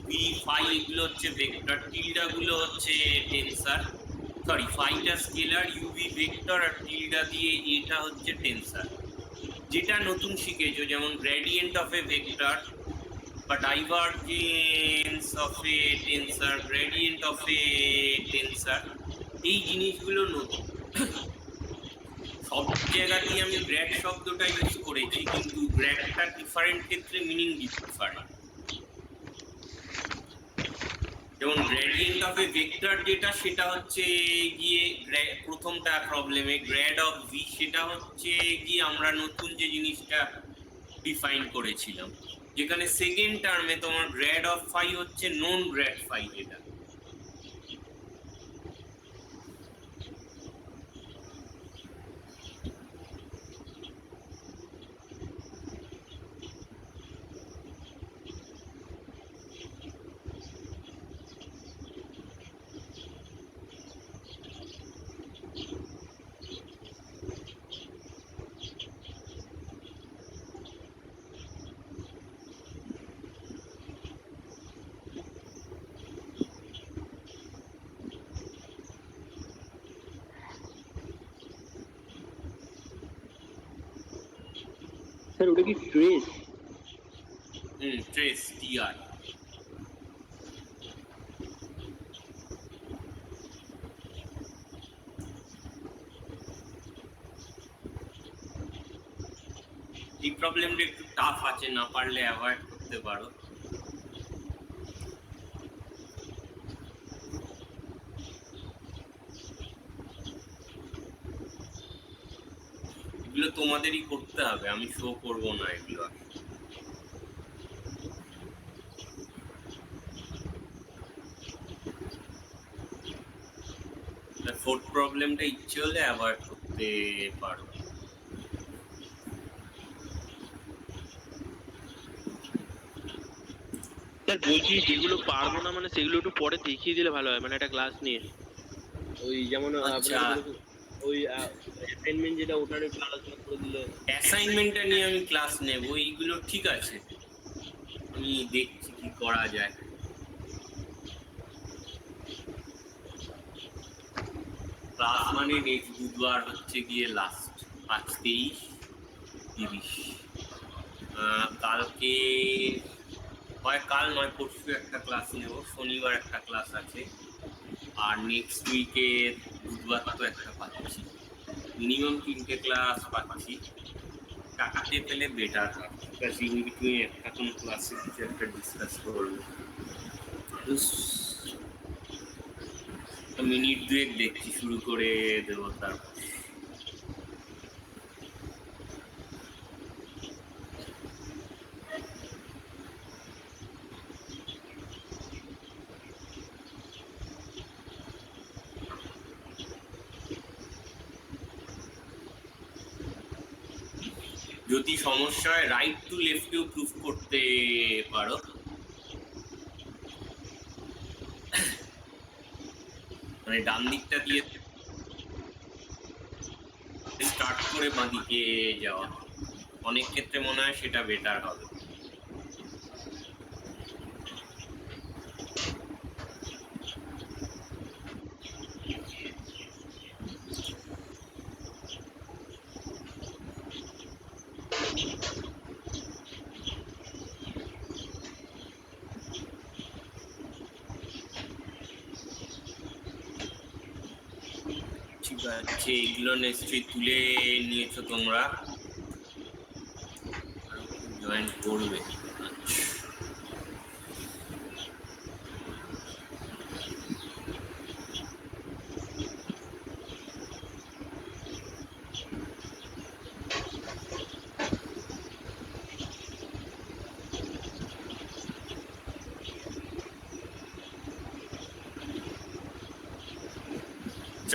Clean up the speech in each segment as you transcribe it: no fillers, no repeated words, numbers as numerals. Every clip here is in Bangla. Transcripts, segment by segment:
ভি ফাই এগুলো হচ্ছে ভেক্টর, টিল্ডা গুলো হচ্ছে টেনসার, সরি ফাইটা স্কেলার, ইউভি ভেক্টর, আর টিল্ডা দিয়ে এটা হচ্ছে টেনসার। যেটা নতুন শিখেছো যেমন গ্রেডিয়েন্ট অফ এ ভেক্টর বা divergence of a tensor, gradient of a tensor, এই জিনিসগুলো নতুন। সব জায়গাতেই আমি গ্র্যাড শব্দটা ইউজ করেছি, কিন্তু গ্র্যাডটা ডিফারেন্ট ক্ষেত্রে মিনিং ডিফারেন্ট। যেমন গ্রেডিয়েন্ট অফ এ ভেক্টর যেটা, সেটা হচ্ছে গিয়ে প্রথমটা প্রবলেমে গ্র্যাড অফ ভি, সেটা হচ্ছে গিয়ে আমরা নতুন যে জিনিসটা ডিফাইন করেছিলাম, যেখানে সেকেন্ড টার্মে তোমার গ্র্যাড অফ ফাই হচ্ছে নন গ্র্যাড ফাই যেটা। স্যার ওটা কি ট্রেস? Trace, TR. এই প্রবলেমটা একটু টাফ আছে, না পারলে অ্যাভয়েড করতে পারো। এগুলো তোমাদেরই করতে হবে, আমি শো করবো না এগুলো। ফোর্থ প্রবলেমটা ইচ্ছে হলে অ্যাভয়েড করতে পারো। স্যার বলছি যেগুলো পারবো না মানে সেগুলো একটু পরে দেখিয়ে দিলে ভালো হয়, মানে একটা ক্লাস নিয়ে। ওই যেমন আচ্ছা, ওই অ্যাসাইনমেন্ট যেটা ওটার একটু আলোচনা করে দিলে। অ্যাসাইনমেন্টটা নিয়ে আমি ক্লাস নেব, এইগুলো ঠিক আছে, আমি দেখছি কি করা যায়। ক্লাস মানে নেক্সট বুধবার হচ্ছে গিয়ে লাস্ট, 5-23-30। কালকে হয়, কাল নয় পরশু একটা ক্লাস নেব, শনিবার একটা ক্লাস আছে, আর নেক্সট উইকে বুধবার তো একটা পাচ্ছি, মিনিমাম 3টে ক্লাস পাচ্ছি। টাকাতে পেলে বেটার হয়, ইন বিটুইন একটা কোনো ক্লাসে কিছু একটা ডিসকাস করবো। মিনিট 2 দেখছি, শুরু করে দেবো তারপর। যদি সমস্যা হয় রাইট টু লেফটেও প্রুফ করতে পারো, মানে ডান দিকটা দিয়ে স্টার্ট করে বাঁ দিকে যাওয়া, অনেক ক্ষেত্রে মনে হয় সেটা বেটার হবে। ঠিক আছে, এগুলো নিশ্চয়ই তুলে নিয়েছো তোমরা, জয়েন করবে।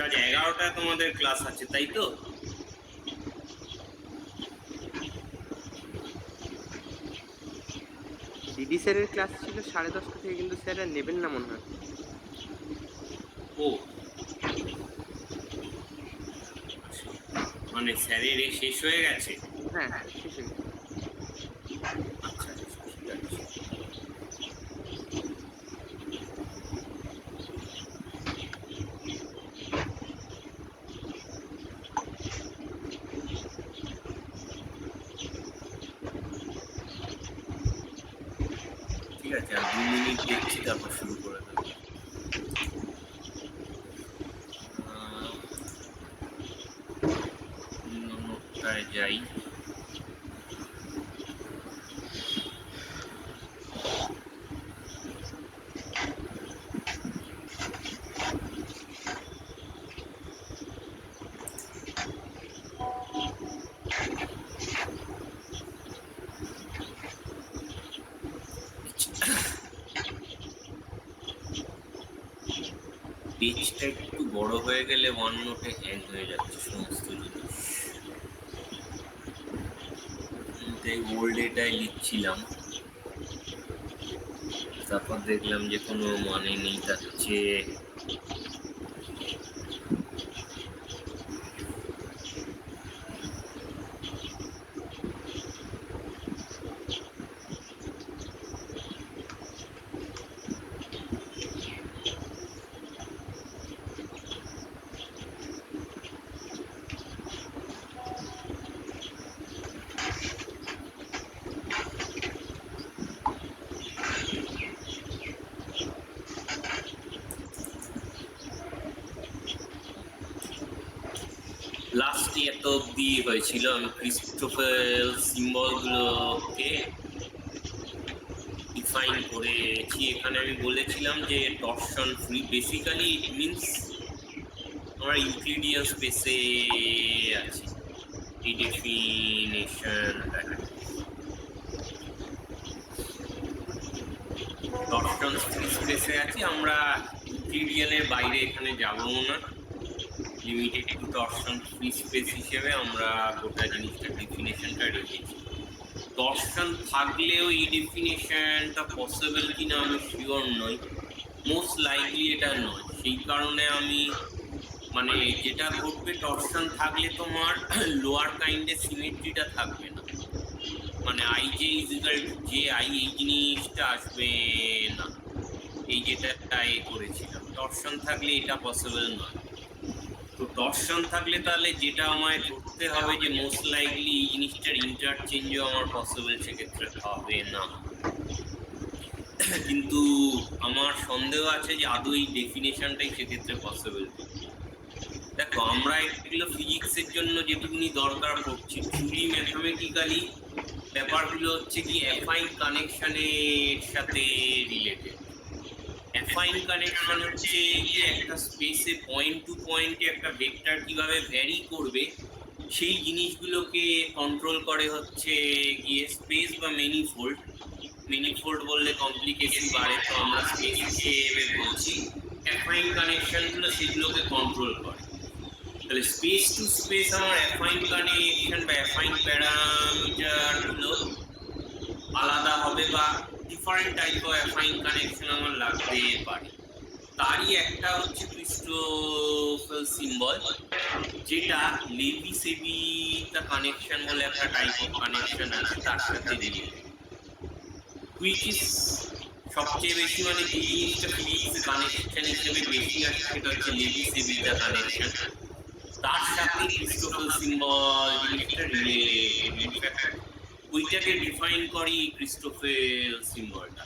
আজ 11টায় তোমাদের ক্লাস আছে তাই তো? ডিডি স্যারের ক্লাস ছিল 10:30 থেকে, কিন্তু স্যার আর নেবেন না মনে হয়। ও মানে স্যারের শেষ হয়ে গেছে? হ্যাঁ হ্যাঁ, শেষ হয়ে গেছে। আচ্ছা, ঠিক আছে। আছে, আর 2 মিনিট দেখছি তারপর শুরু করে দেবো। নোটটায় যাই। পেজটা একটু বড় হয়ে গেলে ওয়ান নোটে হ্যাং হয়ে যাচ্ছে সমস্ত জিনিস। তাই ওল্ড এটাই লিখছিলাম, তারপর দেখলাম যে কোনো মানে নেই, তার চেয়ে লাস্ট এত অব্দি হয়েছিল আমি ক্রিস্টোফেল সিম্বলগুলোকে ডিফাইন করেছি। এখানে আমি বলেছিলাম যে torsion free, basically it means আমরা ইউক্লিডিয়ান স্পেসে আছি, এই ডেফিনেশন। টর্শন ফ্রি স্পেসে আছি আমরা, ইউক্লিডিয়ানের বাইরে এখানে যাবো না। Limited to torsion free space হিসেবে আমরা গোটা জিনিসটার ডেফিনেশনটা রেখেছি। টর্শন থাকলেও এই ডেফিনেশনটা পসিবল কিনা আমি শিওর নই, মোস্ট লাইকলি এটা নয়। সেই কারণে আমি মানে যেটা ঘটবে, টর্শন থাকলে তোমার লোয়ার কাইন্ডের সিমেট্রিটা থাকবে না, মানে I J is equal to J I, এই জিনিসটা আসবে না। এই যেটা করেছিলাম, টর্শন থাকলে এটা পসিবল নয়। তো টর্শন থাকলে তাহলে যেটা আমায় করতে হবে যে মোস্ট লাইকলি এই জিনিসটার ইন্টারচেঞ্জও আমার পসিবল সেক্ষেত্রে হবে না। কিন্তু আমার সন্দেহ আছে যে আদৌ এই ডেফিনেশনটাই সেক্ষেত্রে পসিবল। দেখো আমরা এগুলো ফিজিক্সের জন্য যেটুকুনি দরকার পড়ছি, ট্রুলি ম্যাথমেটিক্যালি ব্যাপারগুলো হচ্ছে কি অ্যাফাইন কানেকশনের সাথে রিলেটেড। অ্যাফাইন কানেকশন হচ্ছে যে একটা স্পেসে পয়েন্ট টু পয়েন্টে একটা ভেক্টর কিভাবে ভ্যারি করবে সেই জিনিসগুলোকে কন্ট্রোল করে হচ্ছে গিয়ে স্পেস বা মেনিফোল্ড। মেনিফোল্ড বললে কমপ্লিকেশন বাড়ে, তো আমরা স্পেস হিসেবে বলছি। অ্যাফাইন কানেকশনগুলো সেগুলোকে কন্ট্রোল করে। তাহলে স্পেস টু স্পেস আমার অ্যাফাইন কানেকশন বা অ্যাফাইন প্যারামিটারগুলো আলাদা হবে বা different type of affine connection আমার লাগতে পারে। তারই একটা হচ্ছে ক্রিস্টোফেল সিম্বল, যেটা লেভি সেবিটা কানেকশন বলে একটা টাইপ অফ কানেকশন আছে, তার সাথে রিলেটেড। হুইচ ইজ সবচেয়ে বেশি মানে যে জিনিসটা ফিজিক্স কানেকশন হিসেবে বেশি আছে সেটা হচ্ছে লেভি সেবিটা কানেকশন, তার সাথে ক্রিস্টোফেল সিম্বল জিনিসটা রিলেটেড। ইনফ্যাক্ট ওইটাকে ডিফাইন করি ক্রিস্টোফেল সিম্বলটা।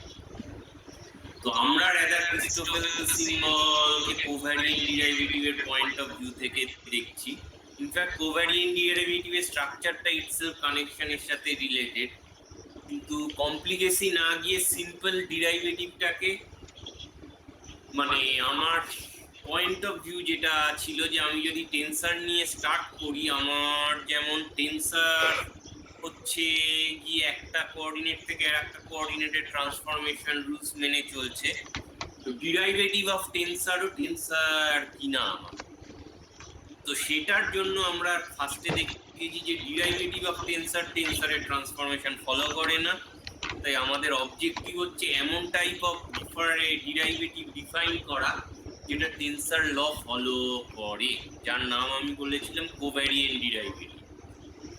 তো আমরা রেদার ক্রিস্টোফেল সিম্বলকে কোভ্যারিয়েন্ট ডেরিভেটিভের পয়েন্ট অফ ভিউ থেকে দেখছি। ইনফ্যাক্ট কোভ্যারিয়েন্ট ডেরিভেটিভের স্ট্রাকচারটা ইটসেলফ কানেকশনের সাথে রিলেটেড, কিন্তু কমপ্লিকেসি না গিয়ে সিম্পল ডেরিভেটিভটাকে মানে আমার পয়েন্ট অফ ভিউ যেটা ছিল যে আমি যদি টেন্সার নিয়ে স্টার্ট করি, আমার যেমন টেন্সার হচ্ছে গিয়ে একটা কোঅর্ডিনেট থেকে আরেকটা কোঅর্ডিনেটের ট্রান্সফরমেশন রুলস মেনে চলছে, তো ডেরিভেটিভ অফ টেন্সারও টেন্সার কিনা আমার। তো সেটার জন্য আমরা ফার্স্টে দেখেছি যে ডেরিভেটিভ অফ টেন্সার টেন্সারের ট্রান্সফরমেশন ফলো করে না। তাই আমাদের অবজেক্টিভ হচ্ছে এমন টাইপ অফ ডেরিভেটিভ ডিফাইন করা যেটা টেন্সার ল ফলো করে, যার নাম আমি বলেছিলাম কোভ্যারিয়েন্ট ডেরিভেটিভ।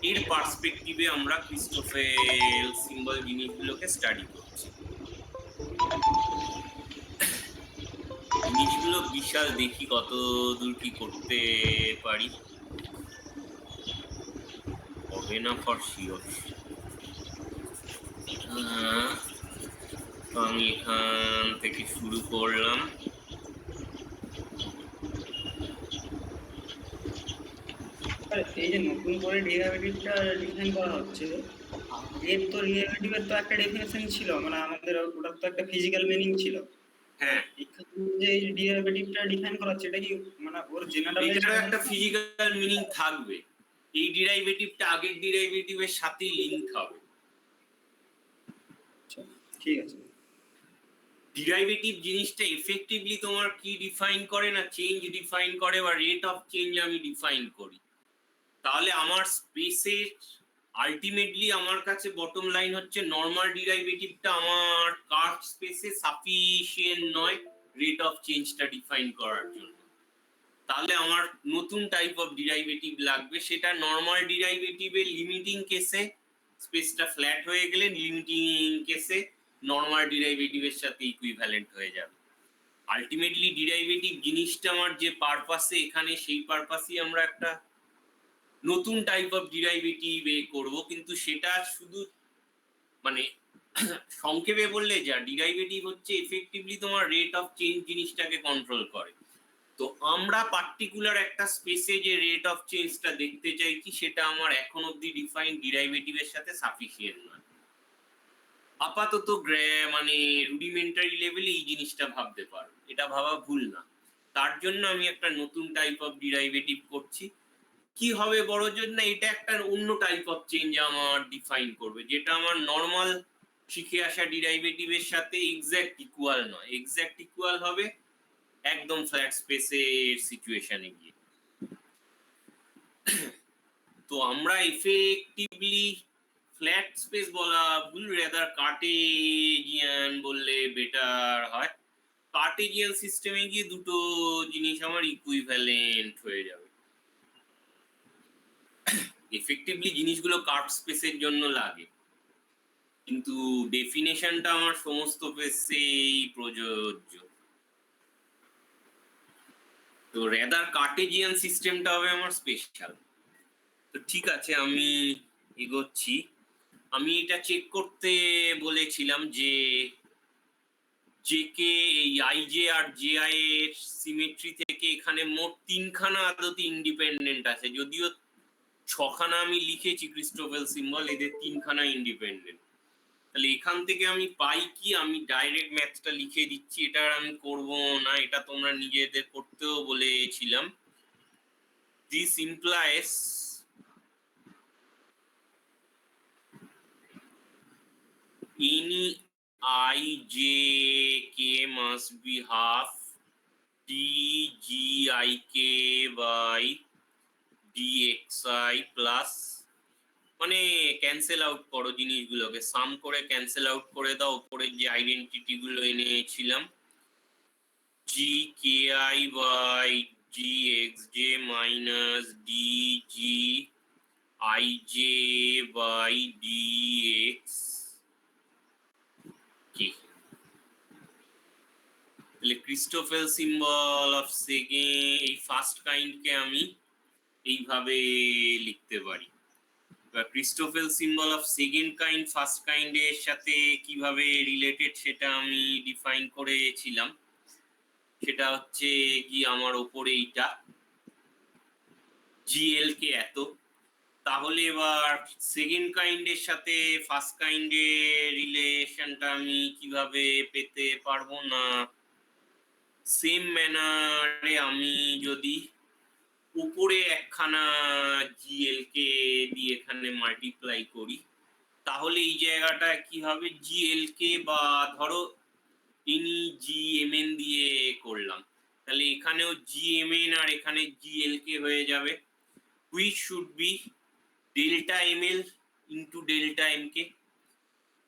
এর পার্সপেক্টিভে আমরা ক্রিস্টোফেল সিম্বল জিনিসগুলোকে স্টাডি করছি। জিনিসগুলো বিশাল, দেখি কত দূর কি করতে পারি, হবে না ফর শিওর। তো আমি এখান থেকে শুরু করলাম। আর এই যে নতুন করে ডেরিভেটিভটা ডিফাইন করা হচ্ছে, এর তো ডেরিভেটিভের তো একটা ডেফিনেশন ছিল, মানে আমাদের ওটার তো একটা ফিজিক্যাল মিনিং ছিল। হ্যাঁ, এখানে যে এই ডেরিভেটিভটা ডিফাইন করা হচ্ছে, এটা কি মানে ওর জেনারেলাইজড এটারও একটা ফিজিক্যাল মিনিং থাকবে। এই ডিরাইভেটিভটা আগের ডিরাইভেটিভের সাথে লিংক হবে। ঠিক আছে। ডিরাইভেটিভ জিনিসটা এফেক্টিভলি তোমার কি ডিফাইন করে না চেঞ্জ ডিফাইন করে, বা রেট অফ চেঞ্জ আমি ডিফাইন করি। তাহলে আমার স্পেসের আলটিমেটলি আমার কাছে বটম লাইন হচ্ছে নর্মাল ডিরাইভেটিভটা আমার কার্ভ স্পেসে সাফিসিয়েন্ট নয় রেট অফ চেঞ্জটা ডিফাইন করার জন্য। তাহলে আমার নতুন টাইপ অফ ডিরাইভেটিভ লাগবে, সেটা নর্মাল ডিরাইভেটিভের লিমিটিং কেসে স্পেসটা ফ্ল্যাট হয়ে গেলে লিমিটিং কেসে নর্মাল ডিরাইভেটিভের সাথে ইকুইভ্যালেন্ট হয়ে যাবে। আলটিমেটলি ডিরাইভেটিভ জিনিসটা আমার যে পারপাসে এখানে, সেই পারপাসই আমরা একটা নতুন টাইপ অফ ডিরাইভেটিভ করব, কিন্তু সেটা শুধু মানে সংক্ষেপে বললে যা ডিরাইভেটিভ হচ্ছে এফেক্টিভলি তোমার রেট অফ চেঞ্জ জিনিসটাকে কন্ট্রোল করে। তো আমরা পার্টিকুলার একটা স্পেসে যে রেট অফ চেঞ্জটা দেখতে চাইছি সেটা আমার এখন অব্দি ডিফাইন ডিরাইভেটিভের সাথে সাফিসিয়েন্ট নয়। আপাতত মানে রুডিমেন্টারি লেভেলে এই জিনিসটা ভাবতে পারো, এটা ভাবা ভুল না। তার জন্য আমি একটা নতুন টাইপ অফ ডিরাইভেটিভ করছি। কি হবে বড় জন্য, এটা একটা অন্য টাইপ অফ চেঞ্জ আমার ডিফাইন করবে, যেটা আমার নর্মাল শিখে আসা ডিরাইভেটিভের সাথে এক্স্যাক্ট ইকুয়াল নয়। এক্স্যাক্ট ইকুয়াল হবে একদম ফ্ল্যাট স্পেসের সিচুয়েশনে গিয়ে। তো আমরা এফেক্টিভলি ফ্ল্যাট স্পেস বলা ভুল, রেদার কার্টেজিয়ান বললে বেটার হয়। কার্টেজিয়ান সিস্টেমে গিয়ে দুটো জিনিস আমার ইকুইভ্যালেন্ট হয়ে যাবে। এফেক্টিভলি জিনিসগুলো কার্ভ স্পেসের জন্য লাগে, কিন্তু ডেফিনেশনটা আমার সমস্ত স্পেসেই প্রযোজ্য। তো রেদার কার্টেজিয়ান সিস্টেমটা হবে আমার স্পেশাল। তো ঠিক আছে, আমি এগোচ্ছি। আমি এটা চেক করতে বলেছিলাম যে জেকে এই আইজে আর জেআই এর সিমেট্রি থেকে এখানে মোট 3খানা আদতে ইন্ডিপেন্ডেন্ট আছে, যদিও 6খানা আমি লিখেছি ক্রিস্টোফেল সিম্বল, এদের 3খানা ইন্ডিপেন্ডেন্ট। তাহলে এখান থেকে আমি পাই কি, আমি ডাইরেক্ট ম্যাথটা লিখে দিচ্ছি, এটা আর আমি করবো না, এটা তোমরা নিজেদের করতেও বলেছিলাম। This implies any ijk must be half dgik by dxi plus, মানে ক্যান্সেল আউট করো জিনিসগুলোকে, সাম করে ক্যান্সেল আউট করে দাও উপরের যে আইডেন্টিটি গুলো এনেছিলাম, gki by gxj minus dgij by dx কি। তাহলে ক্রিস্টোফেল সিম্বল অফ সেকেন্ড এই ফার্স্ট কাইন্ডকে আমি এইভাবে লিখতে পারি। Christoffel symbol of second kind first কাইন্ডের সাথে কিভাবে রিলেটেড সেটা আমি ডিফাইন করেছিলাম। সেটা হচ্ছে কি, আমার ওপরে এইটা জিএল কে এত, তাহলে এবার সেকেন্ড কাইন্ডের সাথে ফার্স্ট কাইন্ডের রিলেশনটা আমি কিভাবে পেতে পারবো না, সেম ম্যানারে আমি যদি উপরে একখানা জিএল কে দিয়ে এখানে মাল্টিপ্লাই করি, তাহলে এই জায়গাটা কি হবে, জিএল কে বা ধরো ইনি জিএমএন দিয়ে করলাম, তাহলে এখানেও জিএমএন আর এখানে জিএল কে হয়ে যাবে, which should be delta ML into delta MK.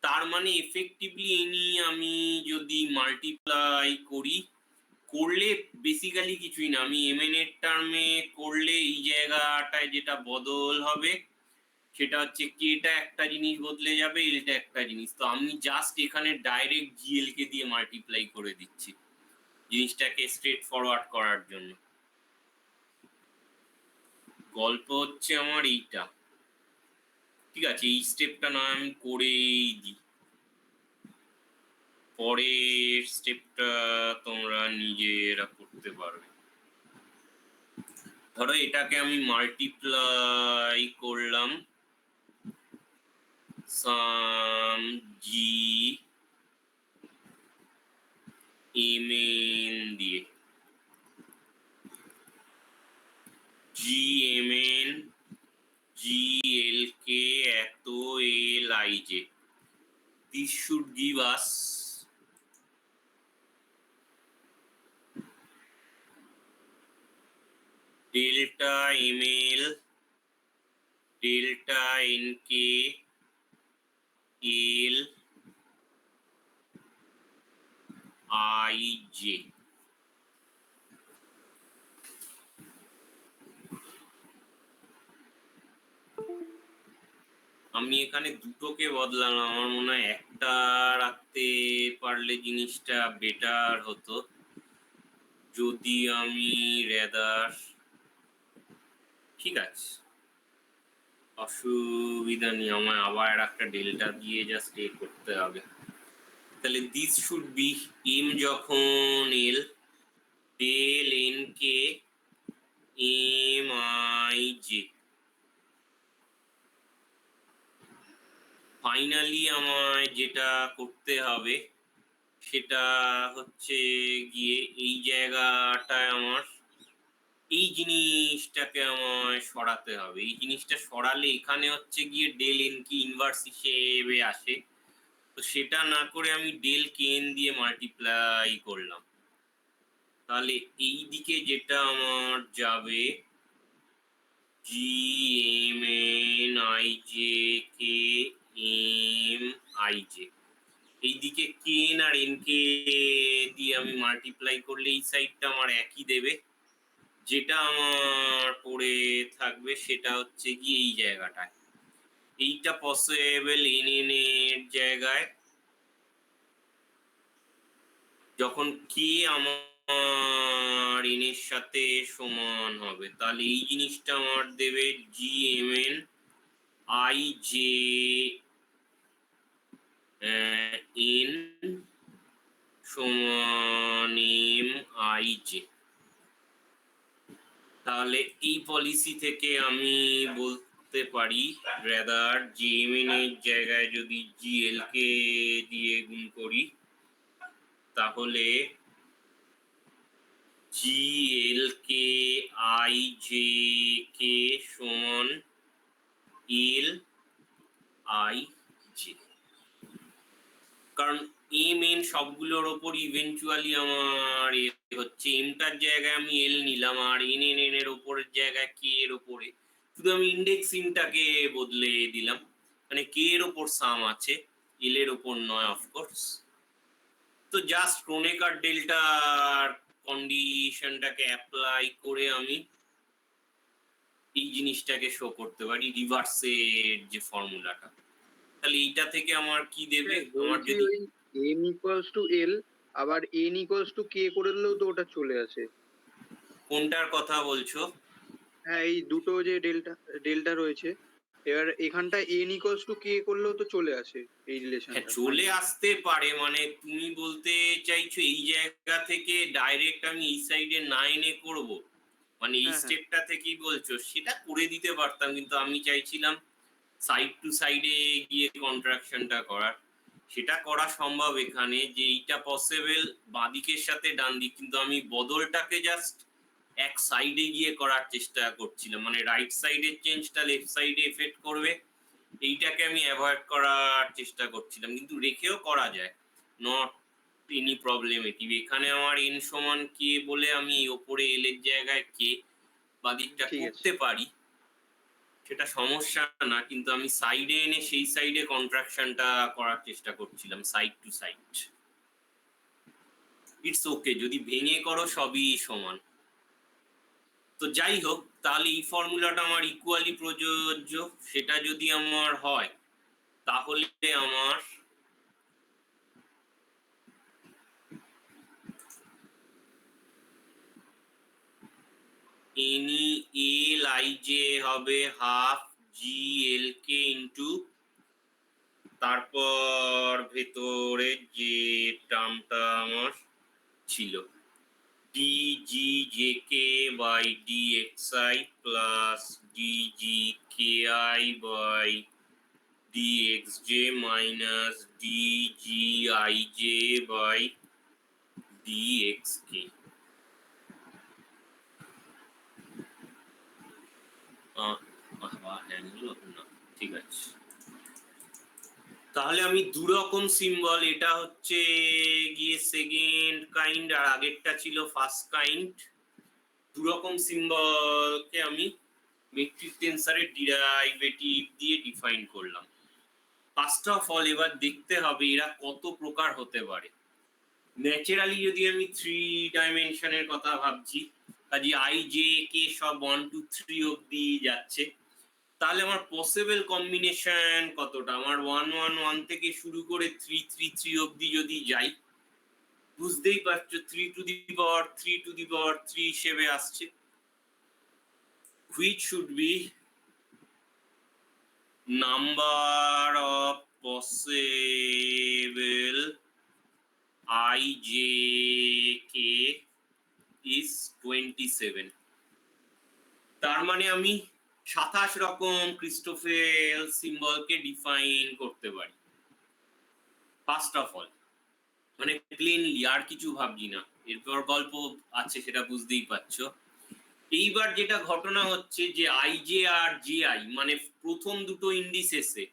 তার মানে এফেক্টিভলি এনি আমি যদি মাল্টিপ্লাই করলে বেসিক্যালি কিছুই না, আমি এমএন এর টার্মে করলে এই জায়গাটায় যেটা বদল হবে সেটা হচ্ছে কেটা একটা জিনিস বদলে যাবে, এলটা একটা জিনিস। তো আমি জাস্ট এখানে ডাইরেক্ট জিএল কে দিয়ে মাল্টিপ্লাই করে দিচ্ছি জিনিসটাকে স্ট্রেট ফরওয়ার্ড করার জন্য। গল্প হচ্ছে আমার এইটা, ঠিক আছে, এই স্টেপটা না আমি করেই দিই। পরের স্টেপটা তোমরা নিজেরা করতে পারবে। ধরো এটাকে আমি মাল্টিপ্লাই করলাম সাম জি এমএন দিয়ে, জি এমএন জি এল কে এত L I J, this should give us delta ml delta nk l I j। আমি এখানে দুটোকে বদলালাম, আমার মনে হয় একটা রাখতে পারলে জিনিসটা বেটার হতো। যদি আমি রেদার, ঠিক আছে অসুবিধা নেই, আমায় আবার একটা ডেল্টা দিয়ে জাস্ট এ করতে হবে। তাহলে দিস শুড বি এম যখন L del N K M I J. Finally আমায় যেটা করতে হবে সেটা হচ্ছে গিয়ে এই জায়গাটায় আমার এই জিনিসটাকে আমায় সরাতে হবে। এই জিনিসটা সরালে এখানে হচ্ছে গিয়ে ডেল এন কি ইনভার্স হিসেবে আসে, তো সেটা না করে আমি ডেল কে এন দিয়ে মাল্টিপ্লাই করলাম। তাহলে এই দিকে যেটা আমার যাবে G M N I J K M I J, এইদিকে কে এন আর এন কে দিয়ে আমি মাল্টিপ্লাই করলে এই সাইডটা আমার একই দেবে। যেটা আমার পড়ে থাকবে সেটা হচ্ছে কি এই জায়গাটায়, এইটা পসিবল এন এন এর জায়গায় যখন কে আমার এন এর সাথে সমান হবে, তাহলে এই জিনিসটা আমার দেবে G M N I J N সমান এম আই জে। তাহলে এই পলিসি থেকে আমি বলতে পারি রেদার জি এম এন এর জায়গায় যদি জি এল কে দিয়ে গুণ করি তাহলে জি এল কে আই জে কে সমান এল আই জে, কারণ এম এন সবগুলোর ওপর ইভেন্চুয়ালি আমার হচ্ছে এমটার জায়গায় আমি এল নিলাম আর এন এন এন এর ওপরের জায়গায় কে এর ওপরে শুধু আমি ইন্ডেক্সিংটাকে বদলে দিলাম, মানে কে এর ওপর সাম আছে এল এর ওপর নয় অফকোর্স। তো জাস্ট ক্রোনেকার ডেল্টার কন্ডিশনটাকে অ্যাপ্লাই করে আমি এই জিনিসটাকে শো করতে পারি রিভার্সের যে ফর্মুলাটা। তাহলে এইটা থেকে আমার কি দেবে, আমার যদি এম ইকুয়ালস টু এল আবার এন ইকুয়ালস টু কে করে দিলেও তো ওটা চলে আসে। কোনটার কথা বলছো? হ্যাঁ, এই দুটো যে ডেল্টা রয়েছে, এবার এখানটা এন ইকুয়ালস টু কে করলেও তো চলে আসে এই হ্যাঁ রিলেশনটা। চলে আসতে পারে, মানে তুমি বলতে চাইছো এই জায়গা থেকে ডাইরেক্ট আমি এই সাইডে না এনে করবো, মানে এই হ্যাঁ, হ্যাঁ। স্টেপটা থেকেই বলছো, সেটা করে দিতে পারতাম, কিন্তু আমি চাইছিলাম সাইড টু সাইডে গিয়ে কন্ট্রাকশনটা করার। সেটা করা সম্ভব এখানে যে এইটা পসিবল বাঁদিকের সাথে ডান দিক, কিন্তু আমি বদলটাকে জাস্ট এক সাইডে গিয়ে করার চেষ্টা করছিলাম, মানে রাইট সাইডের চেঞ্জটা লেফট সাইডে এফেক্ট করবে এইটাকে আমি অ্যাভয়েড করার চেষ্টা করছিলাম, কিন্তু রেখেও করা যায়, নট এনি প্রবলেমেটিভ। এখানে আমার এন সমান কে বলে আমি ওপরে এল এর জায়গায় কে বাদিকটা ঠিক আছে। করতে পারি, সেটা সমস্যা না, কিন্তু আমি সাইডে এনে সেই সাইডে কন্ট্রাকশনটা করার চেষ্টা করছিলাম side to side. It's okay, যদি ভেঙে করো সবই সমান। তো যাই হোক, তাহলে এই ফর্মুলাটা আমার ইকুয়ালি প্রযোজ্য, সেটা যদি আমার হয় তাহলে আমার এনি এল আই জে হবে হাফ জি এল কে ইন্টু তারপর ভেতরে যে টার্মটা আমার ছিল dgjk by dxi plus dgki by dxj minus dgij by dxk. ঠিক আছে, তাহলে আমি দুরকম সিম্বল, এটা হচ্ছে গিয়ে সেকেন্ড কাইন্ড আর আগেরটা ছিল ফার্স্ট কাইন্ড, দুরকম সিম্বলকে আমি মেট্রিক টেন্সরের ডিরাইভেটিভ দিয়ে ডিফাইন করলাম। ফার্স্ট অফ অল এবার দেখতে হবে এরা কত প্রকার হতে পারে। ন্যাচারালি যদি আমি 3 ডাইমেনশনের কথা ভাবছি, কাজে আই জে কে সব 1 2 3 অবধি যাচ্ছে, তাহলে আমার পসিবল কম্বিনেশন কতটা, আমার 1 1 1 থেকে শুরু করে 3 3 3 অবধি যদি যাই, বুঝতেই পারছো 3 to the power 3 to the পাওয়ার 3 হিসেবে আসছে, which should be number of possible ijk is 27। তার মানে আমি 27 রকম ক্রিস্টোফেল সিম্বলকে ডিফাইন করতে পারি ফার্স্ট অফ অল, মানে প্লেনলি, আর কিছু ভাবছি না, এরপর গল্প আছে সেটা বুঝতেই পারছো। এইবার যেটা ঘটনা হচ্ছে যে আই জে আর জে আই মানে প্রথম দুটো ইন্ডিসেসে,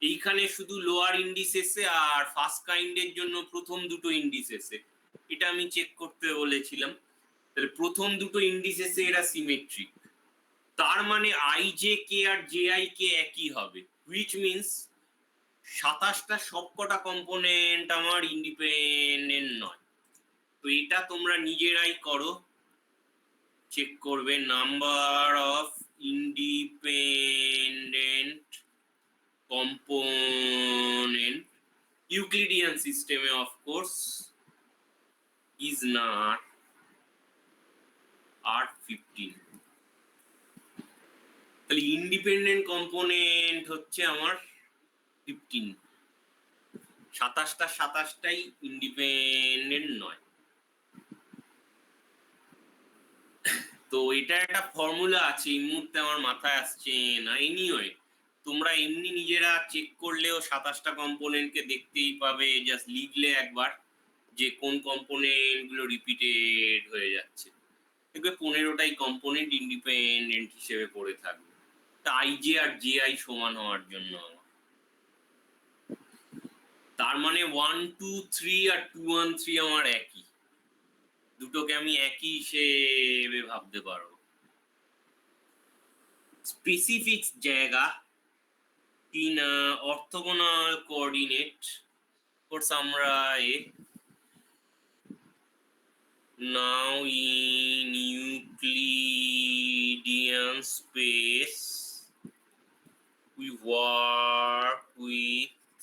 এইখানে শুধু লোয়ার ইন্ডিসেসে আর ফার্স্ট কাইন্ডের জন্য প্রথম দুটো ইন্ডিসেসে, এটা আমি চেক করতে বলেছিলাম। তাহলে প্রথম দুটো ইন্ডিসেসে এরা সিমেট্রিক, তার মানে আই জে কে আর জে আই কে একই হবে, হুইচ মিনস 27টা সবকটা কম্পোনেন্ট আমার ইন্ডিপেন্ডেন্ট নয়। তো এটা তোমরা নিজেরাই করো, চেক করবে number of independent component Euclidean সিস্টেমে অফ কোর্স ইজ নট আর 15। তাহলে ইন্ডিপেন্ডেন্ট কম্পোনেন্ট হচ্ছে আমার 15, 27টাই ইন্ডিপেন্ডেন্ট নয়। তো এটা একটা ফর্মুলা আছে, এই মুহূর্তে আমার মাথায় আসছে না, এনিওয়ে তোমরা এমনি নিজেরা চেক করলেও 27টা কম্পোনেন্টকে দেখতেই পাবে, জাস্ট লিখলে একবার যে কোন কম্পোনেন্ট গুলো রিপিটেড হয়ে যাচ্ছে, দেখবে 15টাই কম্পোনেন্ট ইন্ডিপেন্ডেন্ট হিসেবে পড়ে থাকবে, তা আই জে আর জে আই সমান হওয়ার জন্য। তার মানে 1 2 3 আর 2 1 3 আমার একই, দুটোকে আমি একই হিসেবে ভাবতে পারবো। স্পেসিফিক জায়গা in orthogonal coordinate course আমরা now in Euclidean space we work with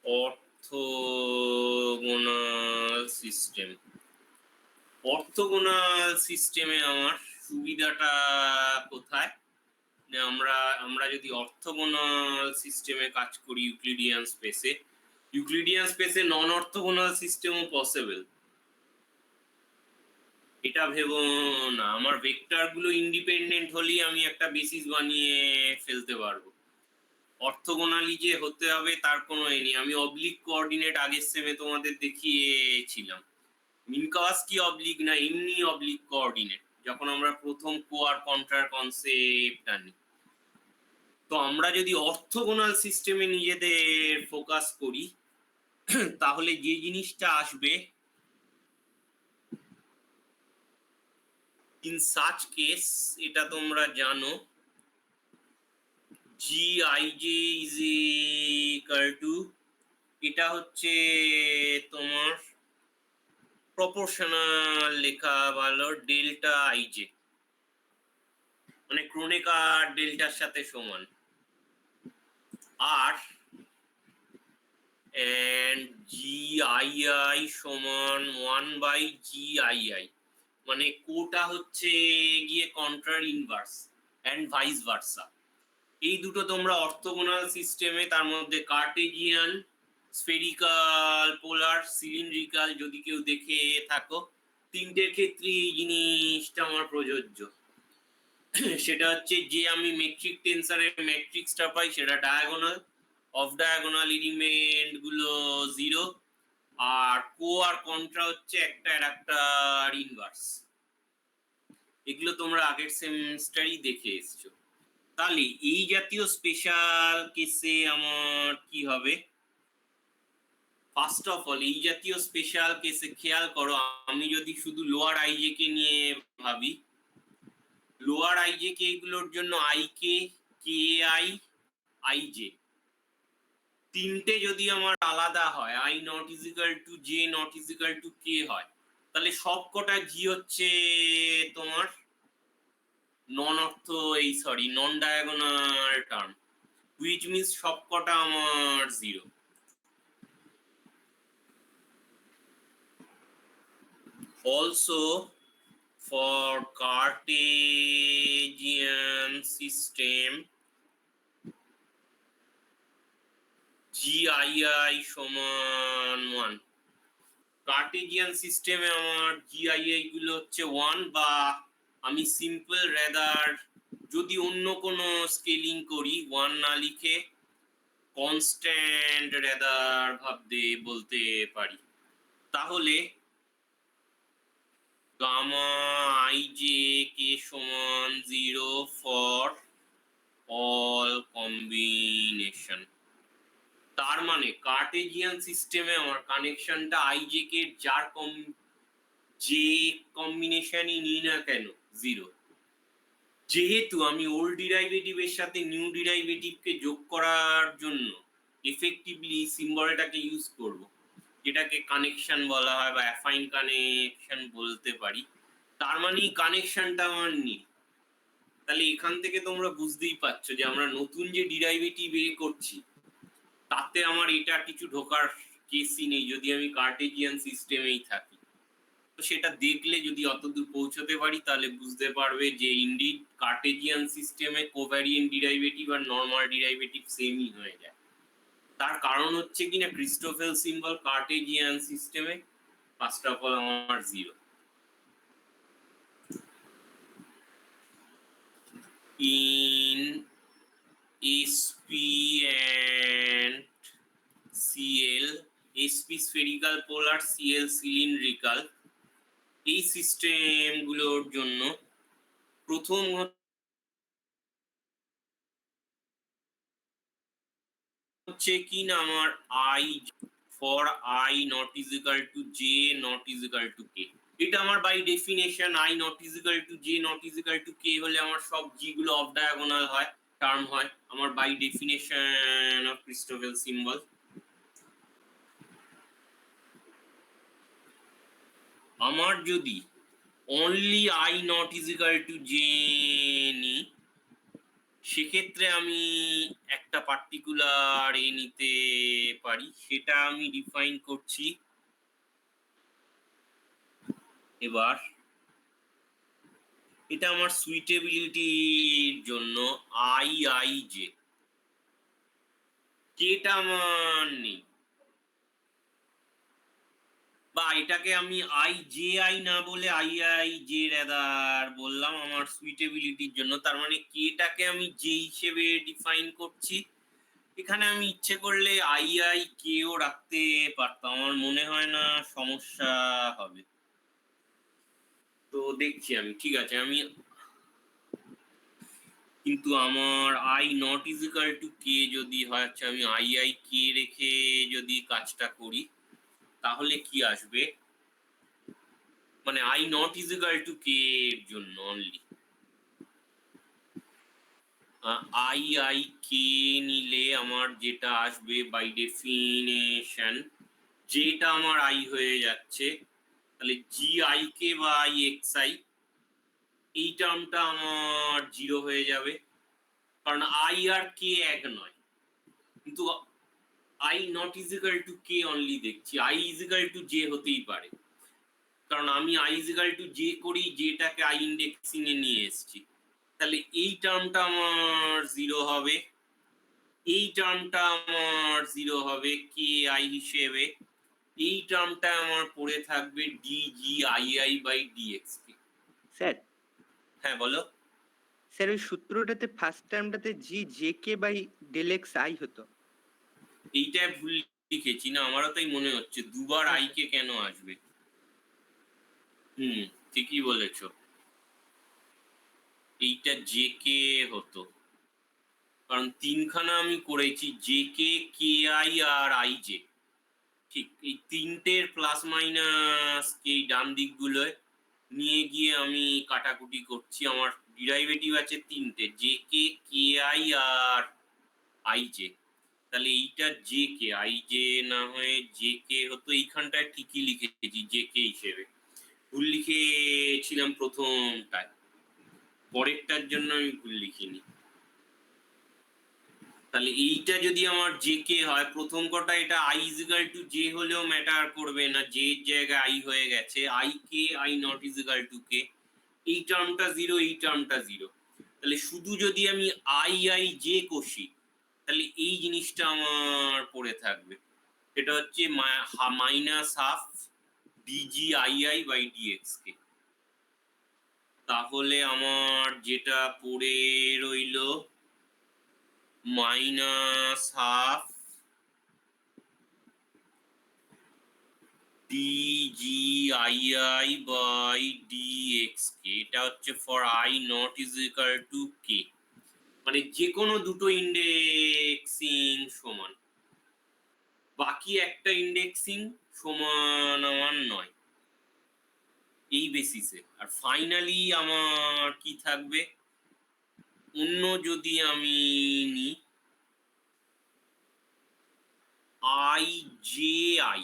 orthogonal system। Orthogonal সিস্টেমে আমার সুবিধাটা কোথায়, আমরা যদি অর্থোগোনাল সিস্টেমে কাজ করি ইউক্লিডিয়ান স্পেসে নন অর্থোগোনাল সিস্টেমও পসিবল, এটা ভেবো না। আমার ভেক্টর গুলো ইন্ডিপেন্ডেন্ট হলেই আমি একটা বেসিস বানিয়ে ফেলতে পারবো, অর্থোগোনালি যে হতে হবে তার কোনো নেই। আমি অবলিক কোঅর্ডিনেট আগের সেমে তোমাদের দেখিয়েছিলাম, মিনকস্কি অবলিক না, এমনি অবলিক কোঅর্ডিনেট, যখন আমরা প্রথম কো আর কন্ট্রার কনসেপ্ট আনি। তো আমরা যদি অর্থোগোনাল সিস্টেমে নিজেদের ফোকাস করি তাহলে যে জিনিসটা আসবে, ইন সাচ কেস এটা তোমরা জানো, G I J is equal two, এটা হচ্ছে তোমার প্রপোর্শনাল লেখা ভালো, ডেল্টা আই জে মানে ক্রোনেকার ডেল্টার সাথে সমান, আর and GII সমান 1/GII, মানে কোটা হচ্ছে গিয়ে কন্ট্রার ইনভার্স and ভাইস ভার্সা। এই দুটো তোমরা অর্থোগোনাল সিস্টেমে, তার মধ্যে কার্টেজিয়ান, স্ফেরিক্যাল, পোলার, সিলিন্ড্রিক্যাল যদি কেউ দেখে থাকো, তিনটের ক্ষেত্রে এই জিনিসটা আমার প্রযোজ্য। সেটা হচ্ছে যে আমি মেট্রিক টেন্সারের ম্যাট্রিক্সটা পাই সেটা ডায়াগোনাল, অফ ডায়াগোনাল এলিমেন্ট গুলো 0, আর কো আর কন্ট্রা হচ্ছে একটা আর একটার ইনভার্স। এগুলো তোমরা আগের সেমিস্টারই দেখে এসছো। তাহলে এই জাতীয় স্পেশাল কেসে আমার কি হবে? ফার্স্ট অফ অল এই জাতীয় স্পেশাল কেসে খেয়াল করো, আমি যদি শুধু লোয়ার আইজে কে নিয়ে ভাবি, লোয়ার আইজে কে গুলোর জন্য I K, K I, I J তিনটে যদি আমার আলাদা হয়, I not is equal to J not is equal to K হয়, তাহলে সবকটা জি হচ্ছে তোমার non diagonal term, which means সবকটা আমার 0। Also for Cartesian system GII সমান 1। কার্টেজিয়ান সিস্টেমে আমার GII গুলো হচ্ছে 1, বা আমি সিম্পল রেদার যদি অন্য কোনো স্কেলিং করি 1 না লিখে কনস্ট্যান্ট রেদার ভাবতে বলতে পারি। তাহলে গামা আইজে কে সমান 0 ফর অল কম্বিনেশন। তার মানে কার্টেজিয়ান সিস্টেমে আমার কানেকশনটা আইজে কে যার যে কম্বিনেশনই নিই না কেন 0। যেহেতু আমি ওল্ড ডিরাইভেটিভের সাথে নিউ ডিরাইভেটিভকে যোগ করার জন্য এফেক্টিভলি সিম্বলটাকে ইউজ করব, যেটাকে কানেকশন বলা হয় বা অ্যাফাইন কানেকশন বলতে পারি, তার মানে কানেকশনটা আমার নেই। তাহলে এখান থেকে তোমরা বুঝতেই পারছো যে আমরা নতুন যে ডিরাইভেটিভ করছি তাতে আমার এটা কিছু ঢোকার কেসই নেই যদি আমি কার্টেজিয়ান সিস্টেমেই থাকি। তো সেটা দেখলে যদি অতদূর পৌঁছতে পারি তাহলে বুঝতে পারবে যে ইনডিড কার্টেজিয়ান সিস্টেমে কোভ্যারিয়েন্ট ডিরাইভেটিভ আর নরমাল ডিরাইভেটিভ সেমই হয়ে যায়। তার কারণ হচ্ছে কিনা ক্রিস্টোফেল সিম্বল কার্টেজিয়ান সিস্টেমে ফার্স্ট অফ অল আমার 0। In SP and CL, SP spherical polar, CL cylindrical, এই সিস্টেম গুলোর জন্য প্রথম হচ্ছে কি না আমার I for I not is equal to J not is equal to K. এটা আমার by definition I not is equal to J not is equal to K হলে আমার সব জি গুলো অফ ডায়াগোনাল হয়, টার্ম হয়, আমার by definition of Christoffel symbol. আমার যদি only I not is equal to J no, সেক্ষেত্রে আমি একটা পার্টিকুলার এ নিতে পারি, সেটা আমি ডিফাইন করছি। এবার এটা আমার সুইটেবিলিটির জন্য আই আই জে, কেটা আমার নেই, বা এটাকে আমি আই জে আই না বলে আই আই জে রেদার বললাম আমার সুইটেবিলিটির জন্য। তার মানে কেটাকে আমি জে হিসেবে ডিফাইন করছি। এখানে আমি ইচ্ছে করলে আই আই কেও রাখতে পারতাম, আমার মনে হয় না সমস্যা হবে। তো দেখছি আমি, ঠিক আছে আমি, কিন্তু আমার আই নট ইজিক্যাল টু কে যদি হয়, আচ্ছা আমি আই আই কে রেখে যদি কাজটা করি তাহলে কি আসবে, মানে আই নট ইজিক্যাল টু কে এর জন্য অনলি আই আই কে নিলে আমার যেটা আসবে বাই ডেফিনেশন, যেটা আমার আই হয়ে যাচ্ছে, তাহলে জি আই কে বা আই এক্স আই এই টার্মটা আমার 0 হয়ে যাবে, কারণ আই আর কে এক নয়। কিন্তু I not is equal to K only দেখছি, আই ইজিক্যাল টু জে হতেই পারে, কারণ আমি আই ইজিক্যাল টু জে করি, যেটাকে আই ইন্ডেক্সিং এ নিয়ে এসেছি। তাহলে এই টার্মটা আমার 0 হবে, এই টার্মটা আমার 0 হবে কে আই হিসেবে, এই টার্মটা আমার পড়ে থাকবে dgi/dx কে। স্যার হ্যাঁ বলো। স্যার ওই সূত্রটাতে ফার্স্ট টার্মটাতে G J K by del X I হতো। এইটা ভুল লিখেছি না, আমারও তাই মনে হচ্ছে, দুবার আই কে কেন আসবে। ঠিকই বলেছো, এইটা জে কে হতো, কারণ তিনখানা আমি করেছি, জে কে, কে আই আর আই জে। ঠিক এই তিনটের প্লাস মাইনাস এই ডান দিকগুলোয় নিয়ে গিয়ে আমি কাটাকুটি করছি। আমার ডিরাইভেটিভ আছে তিনটে, জে কে, কে আই আর আই জে। তাহলে এইটা জে কে, আই জে না হয়ে জে কে হতো। এইখানটায় ঠিকই লিখেছি জে কে হিসেবে, ভুল লিখেছিলাম প্রথমটায়, পরেরটার জন্য আমি ভুল লিখিনি। তাহলে এইটা যদি আমার জে কে হয়, প্রথম কটা এটা আই ইজিক্যাল টু জে হলেও ম্যাটার করবে না, জে এর জায়গায় আই হয়ে গেছে, I K I not is equal to K, এই টার্মটা 0, এই টার্মটা 0। তাহলে শুধু যদি আমি আই আই জে কষি, তাহলে এই জিনিসটা আমার পড়ে থাকবে, এটা হচ্ছে -12 dgi/dx কে। তাহলে আমার যেটা পড়ে রইল -12 dgi/dx কে, এটা হচ্ছে for i not is equal to K, মানে যে কোনো দুটো ইন্ডেক্সিং সমান, বাকি একটা ইন্ডেক্সিং সমান আমার নয়, এই বেসিসে। আর ফাইনালি আমার কি থাকবে, অন্য যদি আমি নিই আই জে আই,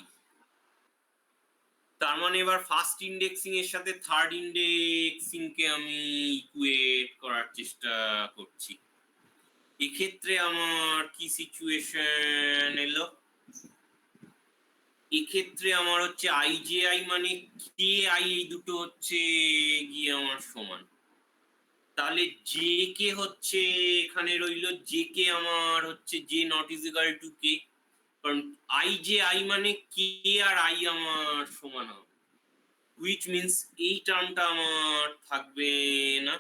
তার মানে এবার ফার্স্ট ইন্ডেক্সিং এর সাথে থার্ড ইন্ডেক্সিং কে আমি ইকুয়েট করার চেষ্টা করছি। এক্ষেত্রে আমার কি সিচুয়েশন এলো, এক্ষেত্রে আমার হচ্ছে আই জে আই মানে কে আই, এই দুটো হচ্ছে গিয়ে আমার সমান। তাহলে জে কে হচ্ছে এখানে রইল, জে কে আমার হচ্ছে J not is equal to K, কারণ আই জে আই মানে কে আর আই আমার সমান হবে, হুইচ মিনস এই টার্মটা আমার থাকবে না,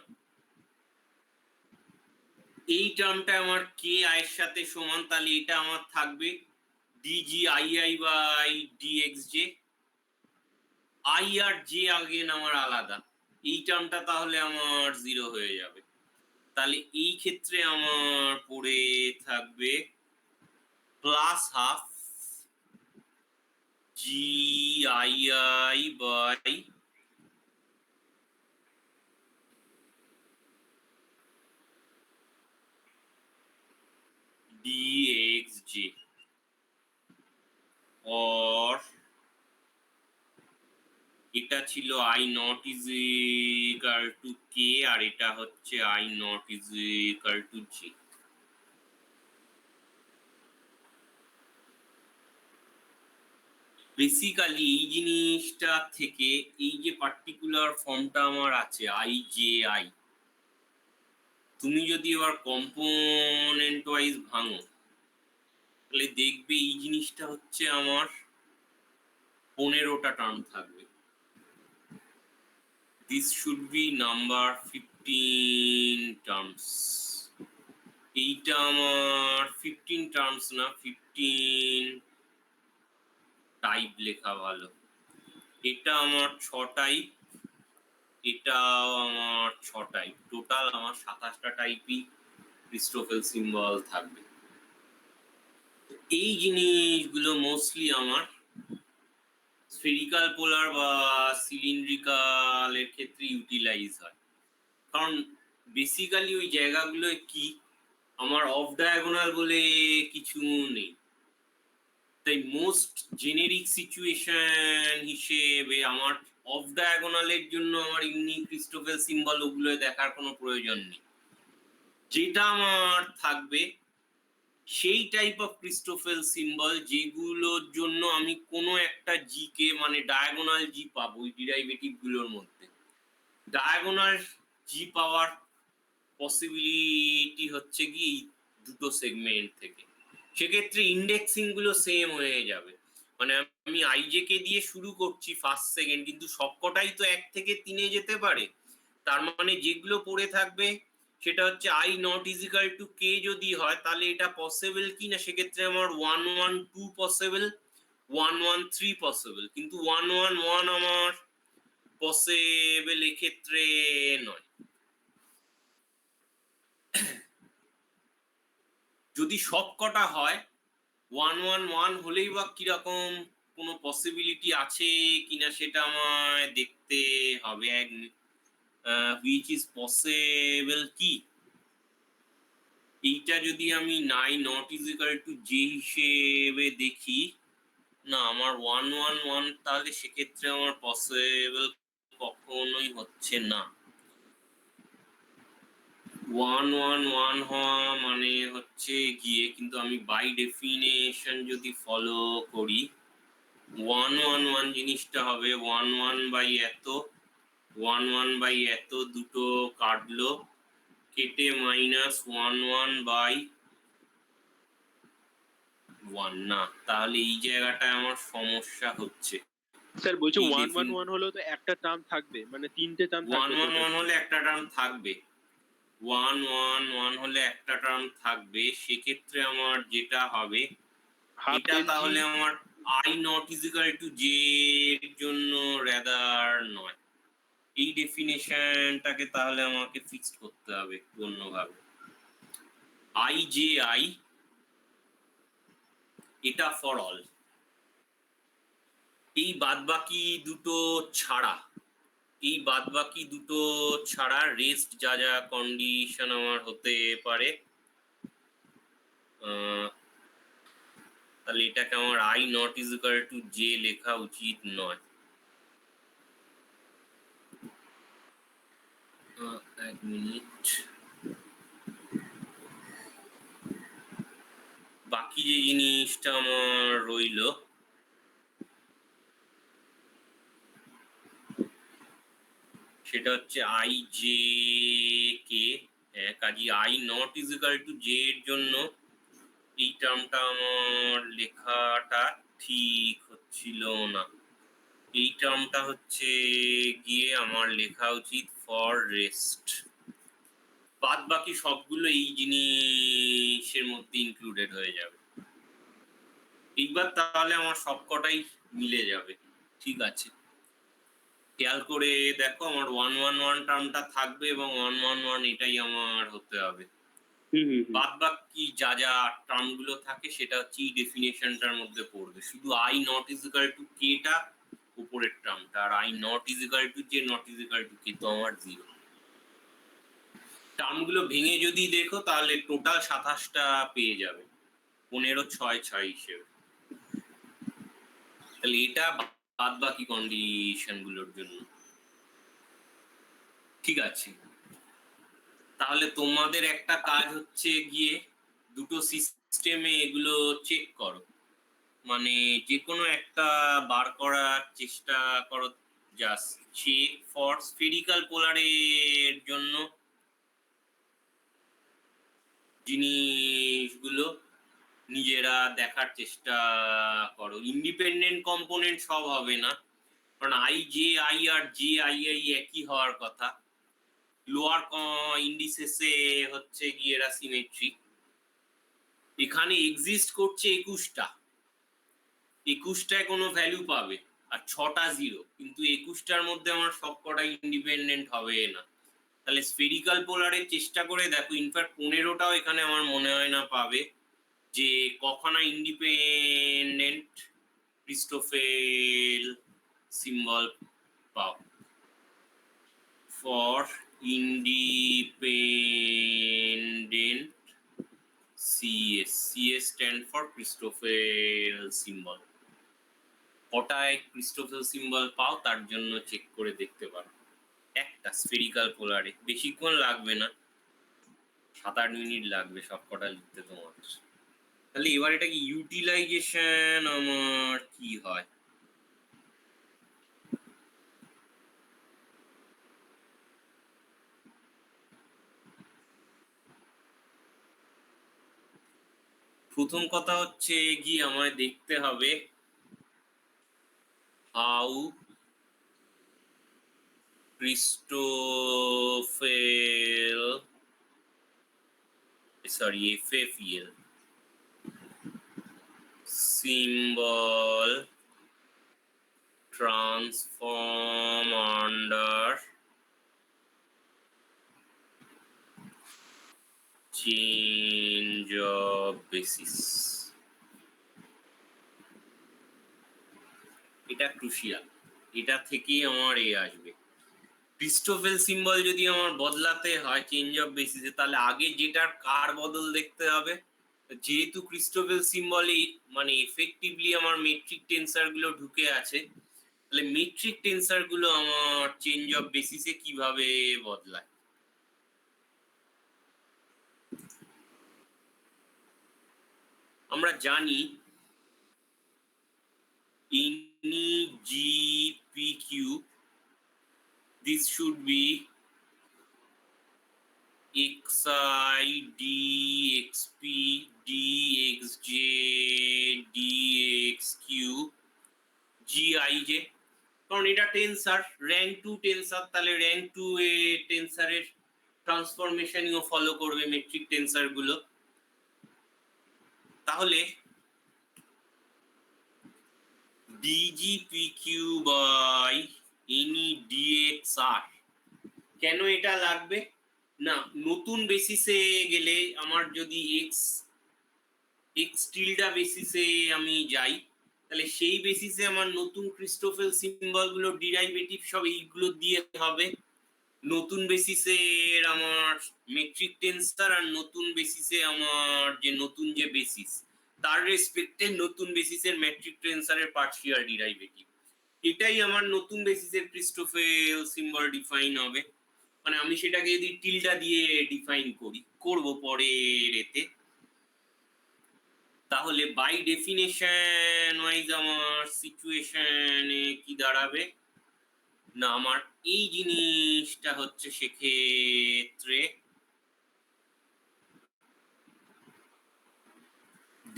এই টার্মটা আমার কে আই এর সাথে সমান, তাহলে এটা আমার থাকবে dgi/dx জে, আই আর জে আগেন আমার আলাদা, এই টার্মটা তাহলে আমার 0 হয়ে যাবে। তাহলে এই ক্ষেত্রে আমার পড়ে থাকবে +12 gi/dxj, or এটা ছিল I not is equal to K, আর এটা হচ্ছে I not is equal to J. Basically এই জিনিসটা থেকে এই যে পার্টিকুলার ফর্মটা আমার আছে আই জে আই, তুমি যদি এবার কম্পোনেন্ট ওয়াইজ ভাঙো, তাহলে দেখবে এই জিনিসটা হচ্ছে আমার 15টা টার্ম থাকবে। This should be number 15 terms. এইটা আমার 15 টার্মস না, 15 টাইপ লেখা ভালো। এটা আমার 6 টাইপ, এটাও আমার 6 টাইপ, টোটাল আমার 27টা টাইপই ক্রিস্টোফেল সিম্বল থাকবে। এই জিনিসগুলো মোস্টলি আমার স্ফেরিক্যাল পোলার বা সিলিন্ড্রিক্যাল এর ক্ষেত্রে ইউটিলাইজ হয়, কারণ বেসিক্যালি ওই জায়গাগুলো কি আমার অফ ডায়াগোনাল বলে কিছু নেই, তাই মোস্ট জেনেরিক সিচুয়েশন হিসেবে আমার অফ ডায়াগোনালের জন্য আমার ইউনিক ক্রিস্টোফেল সিম্বল ওগুলো দেখার কোনো প্রয়োজন নেই। যেটা আমার থাকবে সেই টাইপ অফ ক্রিস্টোফেল সিম্বল যেগুলোর জন্য আমি কোনো একটা জি কে মানে ডায়াগোনাল জি পাবো ওই ডিরাইভেটিভ গুলোর মধ্যে। ডায়াগোনাল জি পাওয়ার পসিবিলিটি হচ্ছে কি এই দুটো সেগমেন্ট থেকে। সেক্ষেত্রে ইন্ডেক্সিং গুলো সেম হয়ে যাবে। মানে আমি আইজেকে দিয়ে শুরু করছি ফার্স্ট সেকেন্ড, কিন্তু সবকটাই তো 1 থেকে 3-এ যেতে পারে। তার মানে যেগুলো পড়ে থাকবে সেটা হচ্ছে আই নট ইজিক্যাল টু কে যদি হয় তাহলে এটা পসিবল কি না, সেক্ষেত্রে আমার 1 1 2 পসিবল, 1 1 3 পসিবল, কিন্তু 1 1 1 আমার পসিবল এক্ষেত্রে নয়। যদি সবকটা হয় 1 1 1 হলেই বা কিরকম কোনো পসিবিলিটি আছে কিনা সেটা আমায় দেখতে হবে। হুইচ ইজ পসিবল কি, এইটা যদি আমি নাই নট ইজিক্যাল টু জে হিসেবে দেখি, না আমার 1 1 1 তাহলে সেক্ষেত্রে আমার পসিবল কখনোই হচ্ছে না। 1 1 1 হওয়া মানে হচ্ছে গিয়ে, কিন্তু আমি বাই ডেফিনেশন যদি ফলো করি 1 1 1 জিনিসটা হবে 1 1 বাই এত, 1 1 বাই এত দুটো কাটলো, কেটে মাইনাস 1 1 বাই 1 না, তাহলে এই জায়গাটায় আমার সমস্যা হচ্ছে। স্যার বলছি এই 1 1 1 হলেও তো একটা টার্ম থাকবে, মানে 3টে টার্ম 1 থাকবে 1 1 হলে একটা টার্ম থাকবে, 1 1 1 হলে একটা টার্ম থাকবে, সেক্ষেত্রে আমার যেটা হবে হাফ এটা এলজি। তাহলে আমার I not is equal to J এর জন্য রেদার নয়। এই ডেফিনেশনটাকে তাহলে আমাকে ফিক্সড করতে হবে একটু অন্যভাবে। আই জে আই এটা ফর অল, এই বাদবাকি দুটো ছাড়া, এই বাদবাকি দুটো ছাড়া রেস্ট যা যা কন্ডিশন আমার হতে পারে, তাহলে এটাকে আমার I not is equal to J লেখা উচিত নয়। এক মিনিট, বাকি যে জিনিসটা আমার রইলো সেটা হচ্ছে আই জে কে, কাজী I not is equal to J এর জন্য এই টার্মটা আমার লেখাটা ঠিক হচ্ছিল না। এই টার্মটা হচ্ছে গিয়ে আমার লেখা উচিত ফর রেস্ট, বাদ বাকি সবগুলো এই জিনিসের মধ্যে ইনক্লুডেড হয়ে যাবে। এইবার তাহলে আমার সবকটাই মিলে যাবে। ঠিক আছে, খেয়াল করে দেখো আমার 1 1 1 টার্মটা থাকবে এবং 1 1 1 এটাই আমার হতে হবে। বাদ বাকি যা যা টার্ম গুলো থাকে সেটা হচ্ছে এই ডেফিনেশনটার মধ্যে পড়বে, শুধু I not is equal to K টা উপরের টার্মটা, আর I not is equal to J not is equal to K তো আমার 0। টার্ম গুলো ভেঙে যদি দেখো তাহলে টোটাল 27টা পেয়ে যাবে 15 6 6 হিসেবে। তাহলে এটা বাদ বাকি কন্ডিশন গুলোর জন্য। ঠিক আছে, তাহলে তোমাদের একটা কাজ হচ্ছে গিয়ে দুটো সিস্টেমে এগুলো চেক করো, মানে যে কোনো একটা বার করার চেষ্টা করো। জাস্ট চেক ফর স্ফেরিক্যাল পোলারের জন্য জিনিসগুলো নিজেরা দেখার চেষ্টা করো। ইন্ডিপেন্ডেন্ট কম্পোনেন্ট সব হবে না, কারণ আই জে আই আর জে আই আই একই হওয়ার কথা। লোয়ার ইন্ডিসেসে হচ্ছে গিয়ে এরা সিমেট্রিক। এখানে এক্সিস্ট করছে 21টায় কোনো ভ্যালু পাবে আর 6টা 0, কিন্তু 21টার মধ্যে আমার সবকটা ইন্ডিপেন্ডেন্ট হবে না। তাহলে স্ফেরিক্যাল পোলারের চেষ্টা করে দেখো, ইনফ্যাক্ট 15টাও এখানে আমার মনে হয় না পাবে যে কখনো ইন্ডিপেন্ডেন্ট ক্রিস্টোফেল সিম্বল পাও। For independent CS, CS stand for Christoffel symbol. কটায় ক্রিস্টোফেল সিম্বল পাও তার জন্য চেক করে দেখতে পারো। একটা স্ফেরিক্যাল পোলারে বেশিক্ষণ লাগবে না, 7-8 মিনিট লাগবে সবকটা লিখতে তোমার। তাহলে এবার এটা কি ইউটিলাইজেশন আমার কি হয়? প্রথম কথা হচ্ছে কি আমায় দেখতে হবে how Christoffel FFEL symbol transform under change of basis. এটা ক্রুশিয়াল, এটা থেকেই আমার আসবে। ক্রিস্টোফেল সিম্বল যদি আমার বদলাতে হয় চেঞ্জ অফ বেসিসে, তাহলে আগে যেটার কার বদল দেখতে হবে। যেহেতু ক্রিস্টোফেল সিম্বলে মানে এফেক্টিভলি আমার মেট্রিক টেন্সার গুলো ঢুকে আছে, তাহলে মেট্রিক টেন্সার গুলো আমার চেঞ্জ অফ বেসিসে কিভাবে বদলায়। আমরা জানি any GPQ this should be xi dxp dxj dxq gij, কারণ এটা টেন্সার র্যাঙ্ক 2 টেন্সার, তাহলে র্যাঙ্ক 2 এ টেন্সারের ট্রান্সফরমেশনও ফলো করবে মেট্রিক টেন্সার গুলো। তাহলে dgpq by any dxr কেন এটা লাগবে না, নতুন বেসিসে গেলে আমার যদি x টিল্ডা বেসিসে আমি যাই, তাহলে সেই বেসিসে আমার নতুন ক্রিস্টোফেল সিম্বল গুলো ডিরাইভেটিভ সব এইগুলো দিয়ে হবে। নতুন বেসিসে আমার মেট্রিক টেন্সার আর নতুন বেসিসে আমার নতুন যে বেসিস তার রেসপেক্টে নতুন বেসিসের মেট্রিক টেন্সারের পার্শিয়াল ডিরাইভেটিভ, এটাই আমার নতুন বেসিসের ক্রিস্টোফেল সিম্বল ডিফাইন হবে। মানে আমি সেটাকে যদি টিল্ডা দিয়ে ডিফাইন করব পরের এতে, তাহলে বাই ডেফিনেশন ওয়াইজ আমার সিচুয়েশনে কি দাঁড়াবে না, আমার এই জিনিসটা হচ্ছে সেক্ষেত্রে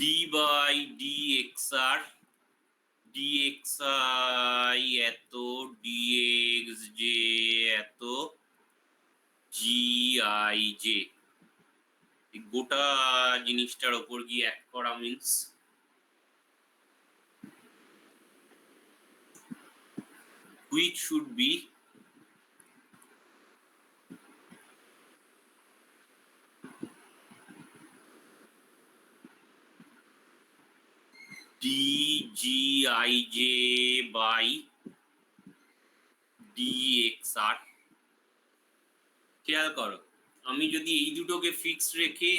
d by dxr dxi এত dxj এত gij, গোটা জিনিসটার উপর গিয়ে অ্যাড করা means which should be dgij by dxr। খেয়াল করো, আমি যদি এই দুটোকে ফিক্স রেখে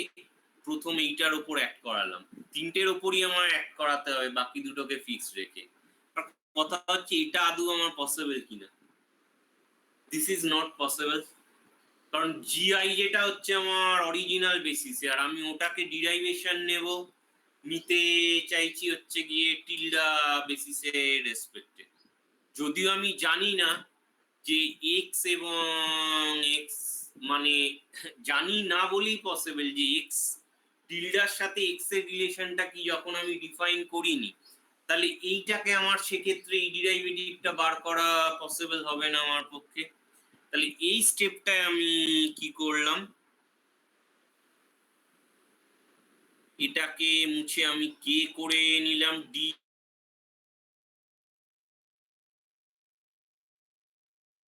প্রথম এইটার উপর অ্যাড করালাম, তিনটের উপরই আমার অ্যাড করাতে হবে বাকি দুটোকে ফিক্স রেখে। কথা হচ্ছে এটা আদৌ আমার পসিবল কিনা, দিস ইজ নট পসিবল, কারণ জিআই যেটা হচ্ছে আমার অরিজিনাল বেসিসে, আর আমি ওটাকে ডিরাইভেশন নিতে চাইছি হচ্ছে গিয়ে টিল্ডা বেসিসে রেসপেক্টে। যদিও আমি জানি না যে এক্স এবং এক্স মানে জানি না বলেই পসিবল যে এক্স টিল্ডার সাথে এক্স এর রিলেশনটা কি যখন আমি ডিফাইন করিনি, তাহলে এইটাকে আমার সেক্ষেত্রে এই ডিরাইভেটিভটা বার করা পসিবল হবে না আমার পক্ষে। তাহলে এই স্টেপটায় আমি কি করলাম, এটাকে মুছে আমি কে করে নিলাম ডি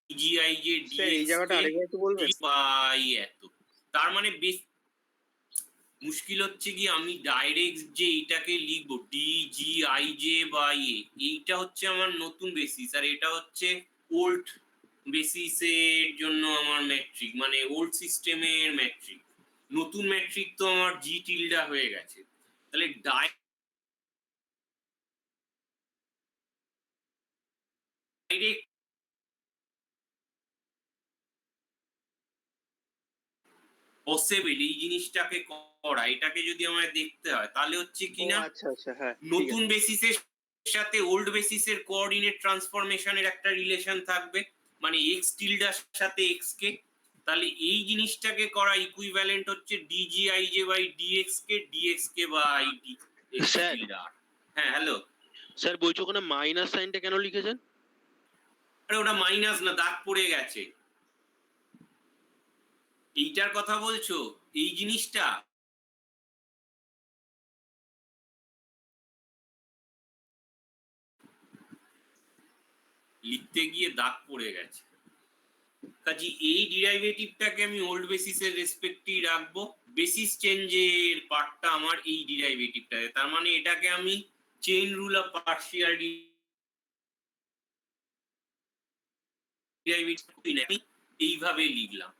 জিআই যে এই জায়গাটা আরেকবার একটু বলবেন? এত, তার মানে বেশ মুশকিল হচ্ছে কি আমি ডাইরেক্ট যে এটাকে লিখবো DGIJ বাই এ, এইটা হচ্ছে আমার নতুন বেসিস আর এটা হচ্ছে ওল্ড বেসিসের জন্য আমার ম্যাট্রিক, মানে ওল্ড সিস্টেমের ম্যাট্রিক। নতুন ম্যাট্রিক তো আমার জি টিল্ডা হয়ে গেছে, তাহলে ডাইরেক্ট পসিবল এই জিনিসটাকে করা, এটাকে যদি আমায় দেখতে হয় তাহলে হচ্ছে কিনা নতুন বেসিসের সাথে ওল্ড বেসিসের কোঅর্ডিনেট ট্রান্সফরমেশনের একটা রিলেশন থাকবে, মানে এক্স টিল্ডার সাথে এক্স কে, তাহলে এই জিনিসটাকে করা ইকুইভ্যালেন্ট হচ্ছে D G I J by DX K by DX sir. Tilde. হ্যাঁ হ্যালো, স্যার বলছো ওখানে মাইনাস সাইনটা কেন লিখেছেন? আরে ওটা মাইনাস না, দাগ পড়ে গেছে। এইটার কথা বলছো, এই জিনিসটা? লিখতে গিয়ে দাগ পড়ে গেছে। কাজে এই ডিরাইভেটিভটাকে আমি ওল্ড বেসিসের রেসপেক্টেই রাখবো। বেসিস চেঞ্জের পার্টটা আমার এই ডিরাইভেটিভটাতে, তার মানে এটাকে আমি chain rule of partial derivative এইভাবে লিখলাম।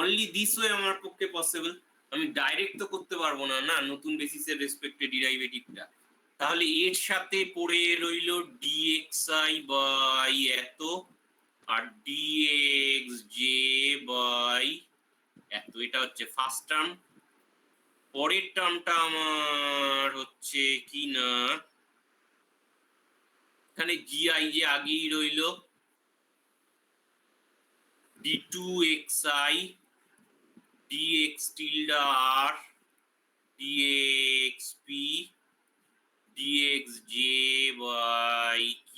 অনলি দিস ওয়ে আমার পক্ষে পসিবল। আমি ডাইরেক্ট তো করতে পারবো না না নতুন বেসিসের রেসপেক্টে ডিরাইভেটিভটা। তাহলে এর সাথে পড়ে রইল ডিএক্সআই বাই এত আর ডিএক্স জে বাই এত, এটা হচ্ছে ফার্স্ট টার্ম। পরের টার্মটা আমার হচ্ছে কি না, এখানে জিআই যে আগেই রইল d2xi dx tilde r dxp dxj by q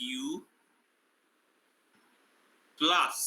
plus